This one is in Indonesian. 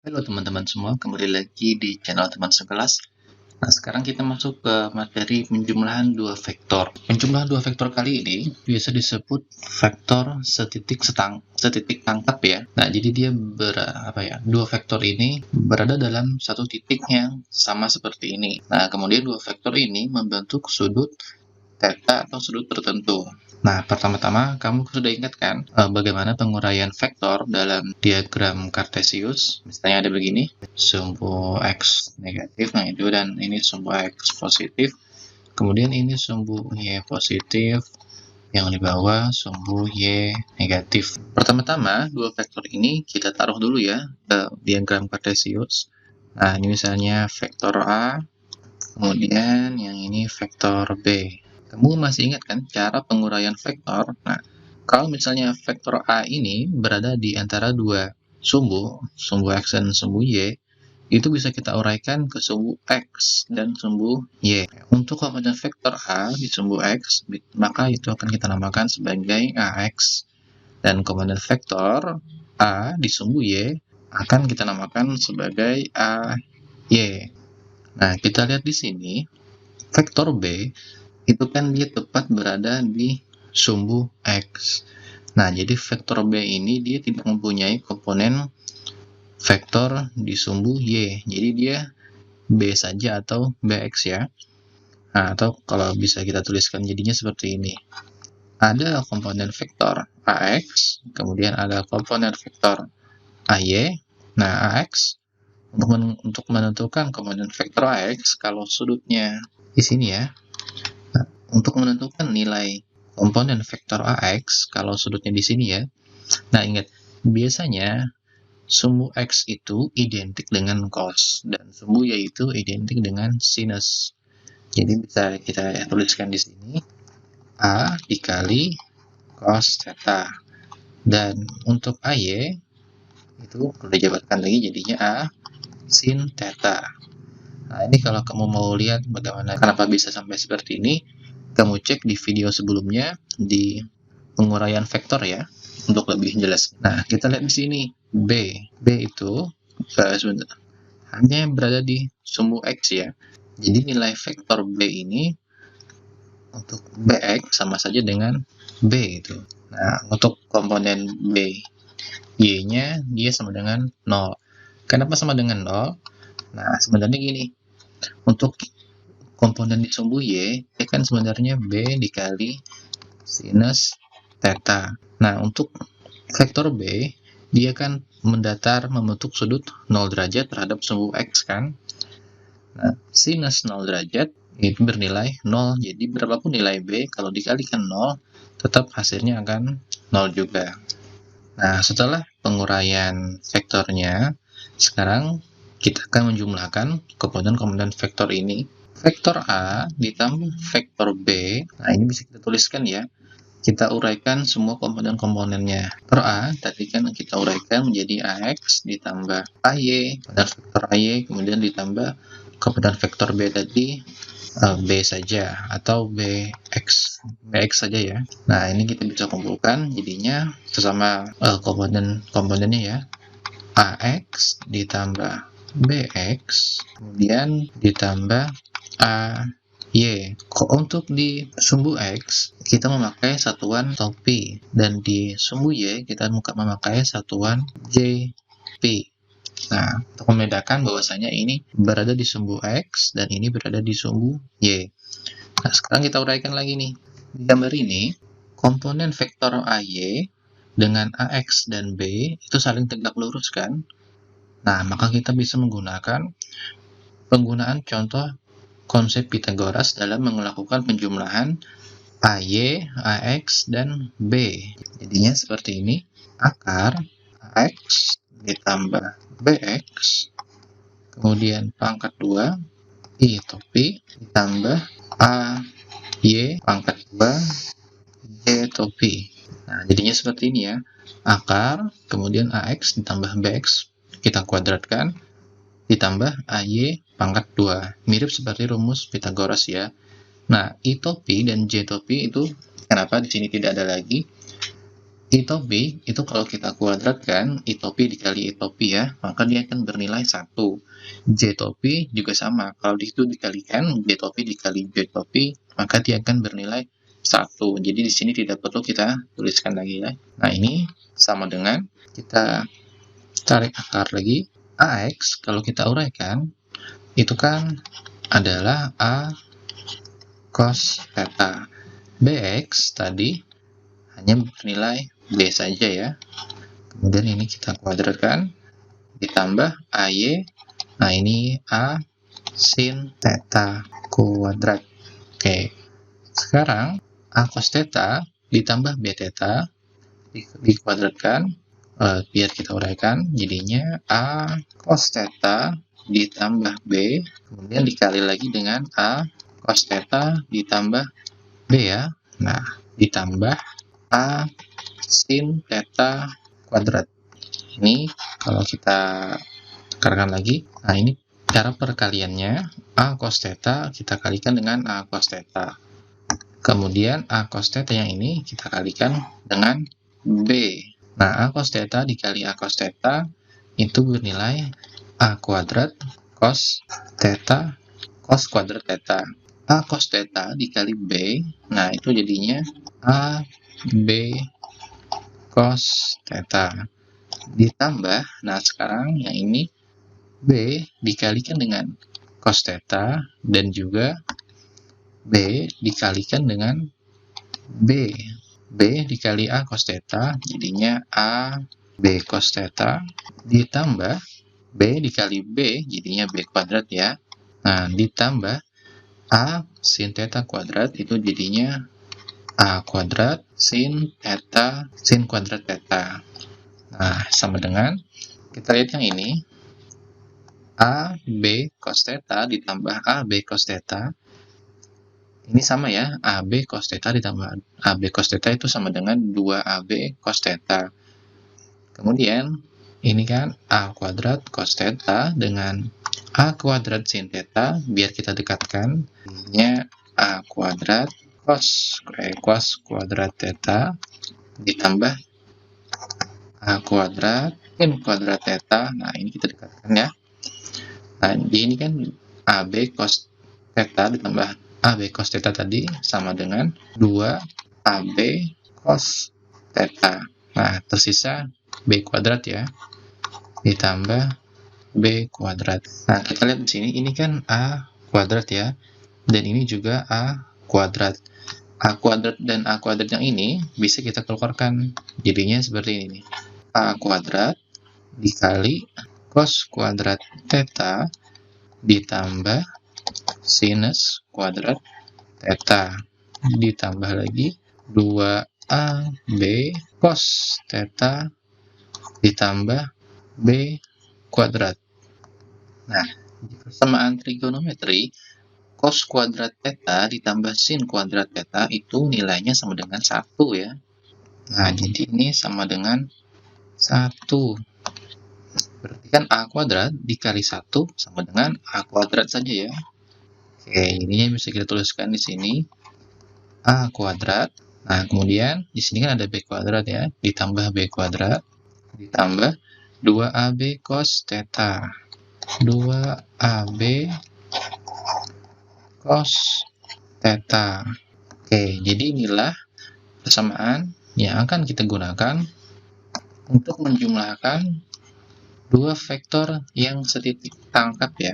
Halo teman-teman semua, kembali lagi di channel teman sekelas. Nah, sekarang kita masuk ke materi penjumlahan dua vektor. Penjumlahan dua vektor kali ini biasa disebut vektor setitik tangkap ya. Nah, jadi dia dua vektor ini berada dalam satu titik yang sama seperti ini. Nah, kemudian dua vektor ini membentuk sudut theta atau sudut tertentu. Nah, pertama-tama kamu sudah ingat kan bagaimana penguraian vektor dalam diagram Cartesius? Misalnya ada begini, sumbu X negatif, nah itu, dan ini sumbu X positif. Kemudian ini sumbu Y positif, yang di bawah sumbu Y negatif. Pertama-tama, dua vektor ini kita taruh dulu ya ke diagram Cartesius. Nah, ini misalnya vektor A, kemudian yang ini vektor B. Kamu masih ingat kan cara penguraian vektor? Nah, kalau misalnya vektor A ini berada di antara dua sumbu X dan sumbu Y, itu bisa kita uraikan ke sumbu X dan sumbu Y. Untuk komponen vektor A di sumbu X, maka itu akan kita namakan sebagai AX. Dan komponen vektor A di sumbu Y akan kita namakan sebagai AY. Nah, kita lihat di sini, vektor B itu kan dia tepat berada di sumbu X. Nah, jadi vektor B ini dia tidak mempunyai komponen vektor di sumbu Y. Jadi dia B saja atau BX ya. Nah, atau kalau bisa kita tuliskan jadinya seperti ini. Ada komponen vektor AX, kemudian ada komponen vektor AY. Nah, AX untuk menentukan komponen vektor AX, kalau sudutnya di sini ya, untuk menentukan nilai komponen vektor AX, kalau sudutnya di sini ya. Nah, ingat, biasanya sumbu X itu identik dengan cos, dan sumbu Y itu identik dengan sinus. Jadi bisa kita tuliskan di sini, A dikali cos theta. Dan untuk AY, itu perlu dijabarkan lagi jadinya A sin theta. Nah, ini kalau kamu mau lihat bagaimana kenapa bisa sampai seperti ini, kamu cek di video sebelumnya di penguraian vektor ya, untuk lebih jelas. Nah, kita lihat di sini B. B itu hanya berada di sumbu X ya. Jadi nilai vektor B ini untuk Bx sama saja dengan B itu. Nah, untuk komponen B, Y-nya dia sama dengan 0. Kenapa sama dengan 0? Nah, sebenarnya gini, untuk komponen di sumbu Y, ya kan sebenarnya B dikali sinus theta. Nah, untuk vektor B, dia kan mendatar membentuk sudut 0 derajat terhadap sumbu X kan. Nah, sinus 0 derajat itu bernilai 0. Jadi berapapun nilai B, kalau dikalikan 0, tetap hasilnya akan 0 juga. Nah, setelah penguraian vektornya, sekarang kita akan menjumlahkan komponen-komponen vektor ini. Vektor A ditambah vektor B, nah ini bisa kita tuliskan ya. Kita uraikan semua komponen-komponennya. Vektor A tadi kan kita uraikan menjadi AX ditambah AY, dan vektor AY kemudian ditambah komponen vektor B tadi B saja atau BX saja ya. Nah, ini kita bisa kumpulkan jadinya sesama komponennya ya. AX ditambah BX kemudian ditambah AY. Untuk di sumbu X kita memakai satuan topi, dan di sumbu Y kita memakai satuan JP. Nah, untuk membedakan bahwasanya ini berada di sumbu X dan ini berada di sumbu Y. Nah, sekarang kita uraikan lagi nih. Di gambar ini, komponen vektor AY dengan AX dan B itu saling tegak lurus kan? Nah, maka kita bisa menggunakan penggunaan contoh konsep Pythagoras dalam melakukan penjumlahan AY, AX, dan B. Jadinya seperti ini, akar AX ditambah BX, kemudian pangkat 2, I topi, ditambah AY pangkat 2, Y topi. Nah, jadinya seperti ini ya, akar, kemudian AX ditambah BX, kita kuadratkan, ditambah AY pangkat 2. Mirip seperti rumus Pythagoras ya. Nah, I topi dan J topi itu kenapa di sini tidak ada lagi? I-Topi itu kalau kita kuadratkan, I-Topi dikali I-Topi ya, maka dia akan bernilai 1. J-Topi juga sama, kalau di situ dikalikan, J-Topi dikali J-Topi, maka dia akan bernilai 1. Jadi di sini tidak perlu kita tuliskan lagi ya. Nah ini sama dengan, kita tarik akar lagi, AX kalau kita uraikan, itu kan adalah A cos theta. BX tadi hanya bernilai B saja ya. Kemudian ini kita kuadratkan, ditambah AY, nah ini A sin theta kuadrat. Oke, sekarang A cos theta ditambah B theta dikuadratkan, biar kita uraikan, jadinya A cos theta ditambah B, kemudian dikali lagi dengan A cos theta ditambah B ya. Nah, ditambah A sin theta kuadrat. Ini kalau kita akarkan lagi, nah ini cara perkaliannya, A cos theta kita kalikan dengan A cos theta. Kemudian A cos theta yang ini kita kalikan dengan B. Nah, A cos theta dikali A cos theta itu bernilai A kuadrat cos theta cos kuadrat theta. A cos theta dikali B, nah itu jadinya A B cos theta. Ditambah, nah sekarang yang ini B dikalikan dengan cos theta dan juga B dikalikan dengan B. B dikali A cos theta jadinya A B cos theta ditambah B dikali B jadinya B kuadrat ya. Nah, ditambah A sin theta kuadrat itu jadinya A kuadrat sin theta sin kuadrat theta. Nah, sama dengan, kita lihat yang ini, A B cos theta ditambah A B cos theta, ini sama ya, A B cos theta ditambah A B cos theta itu sama dengan 2AB cos theta. Kemudian, ini kan A kuadrat cos theta dengan A kuadrat sin theta, biar kita dekatkan, ini A kuadrat cos kuadrat theta ditambah A kuadrat sin kuadrat theta. Nah, ini kita dekatkan ya. Nah, ini kan AB cos theta ditambah AB cos theta tadi sama dengan 2AB cos theta. Nah, tersisa B kuadrat ya, ditambah B kuadrat. Nah, kita lihat di sini, ini kan A kuadrat ya, dan ini juga A kuadrat. A kuadrat dan A kuadrat yang ini bisa kita keluarkan, jadinya seperti ini nih. A kuadrat dikali cos kuadrat theta ditambah sinus kuadrat theta ditambah lagi 2AB cos theta ditambah B kuadrat. Nah, di persamaan trigonometri, cos kuadrat theta ditambah sin kuadrat theta itu nilainya sama dengan 1 ya. Nah, jadi ini sama dengan 1. Berarti kan A kuadrat dikali 1 sama dengan A kuadrat saja ya. Oke, ini bisa kita tuliskan di sini. A kuadrat. Nah, kemudian di sini kan ada B kuadrat ya, ditambah B kuadrat, ditambah 2AB cos theta. 2AB cos theta. Oke, jadi inilah persamaan yang akan kita gunakan untuk menjumlahkan dua vektor yang setitik tangkap ya.